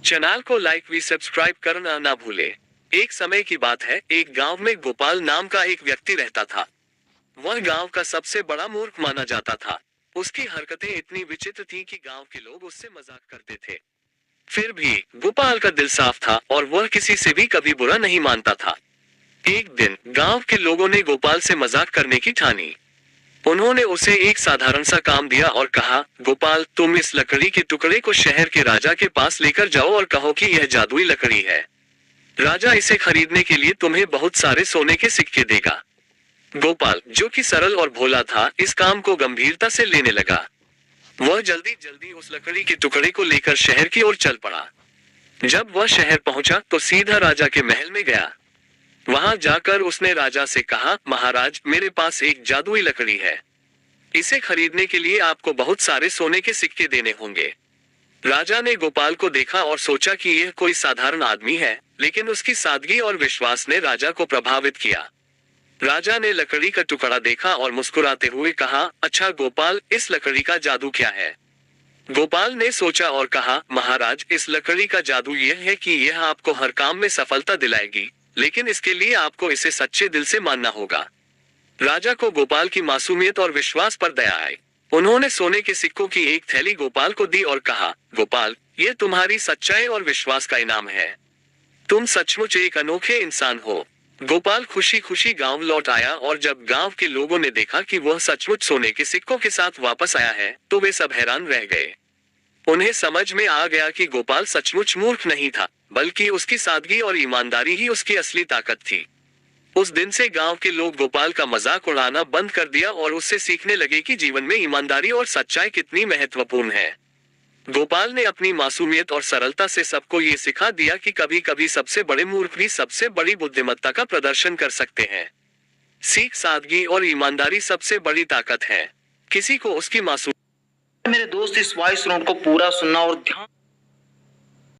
Channel को like V subscribe करना ना भूले। एक समय की बात है, एक गांव में गोपाल नाम का एक व्यक्ति रहता था। वह गांव का सबसे बड़ा मूर्ख माना जाता था। उसकी हरकतें इतनी विचित्र थीं कि गांव के लोग उससे मजाक करते थे। फिर भी गोपाल का दिल साफ था और वह किसी से भी कभी बुरा नहीं मानता था। एक दिन गांव के लोगों ने गोपाल से मजाक करने की ठानी। उन्होंने उसे एक साधारण सा काम दिया और कहा, गोपाल, तुम इस लकड़ी के टुकड़े को शहर के राजा के पास लेकर जाओ और कहो कि यह जादुई लकड़ी है। राजा इसे खरीदने के लिए तुम्हें बहुत सारे सोने के सिक्के देगा। गोपाल, जो कि सरल और भोला था, इस काम को गंभीरता से लेने लगा। वह जल्दी जल्दी उस लकड़ी के टुकड़े को लेकर शहर की ओर चल पड़ा। जब वह शहर पहुंचा तो सीधा राजा के महल में गया। वहां जाकर उसने राजा से कहा, महाराज, मेरे पास एक जादुई लकड़ी है। इसे खरीदने के लिए आपको बहुत सारे सोने के सिक्के देने होंगे। राजा ने गोपाल को देखा और सोचा कि यह कोई साधारण आदमी है, लेकिन उसकी सादगी और विश्वास ने राजा को प्रभावित किया। राजा ने लकड़ी का टुकड़ा देखा और मुस्कुराते हुए कहा, अच्छा गोपाल, इस लकड़ी का जादू क्या है? गोपाल ने सोचा और कहा, महाराज, इस लकड़ी का जादू यह है कि यह आपको हर काम में सफलता दिलाएगी, लेकिन इसके लिए आपको इसे सच्चे दिल से मानना होगा। राजा को गोपाल की मासूमियत और विश्वास पर दया आई। उन्होंने सोने के सिक्कों की एक थैली गोपाल को दी और कहा, गोपाल, यह तुम्हारी सच्चाई और विश्वास का इनाम है। तुम सचमुच एक अनोखे इंसान हो। गोपाल खुशी खुशी गांव लौट आया और जब गांव के लोगों ने देखा कि वह सचमुच सोने के सिक्कों के साथ वापस आया है, तो वे सब हैरान रह गए। उन्हें समझ में आ गया कि गोपाल सचमुच मूर्ख नहीं था, बल्कि उसकी सादगी और ईमानदारी ही उसकी असली ताकत थी। उस दिन से गांव के लोग गोपाल का मजाक उड़ाना बंद कर दिया और उससे सीखने लगे कि जीवन में ईमानदारी और सच्चाई कितनी महत्वपूर्ण है। गोपाल ने अपनी मासूमियत और सरलता से सबको ये सिखा दिया कि कभी कभी सबसे बड़े मूर्ख भी सबसे बड़ी बुद्धिमत्ता का प्रदर्शन कर सकते हैं। सीख, सादगी और ईमानदारी सबसे बड़ी ताकत है। किसी को उसकी मासूम मेरे दोस्त, इस वॉइस नोट को पूरा सुनना और ध्यान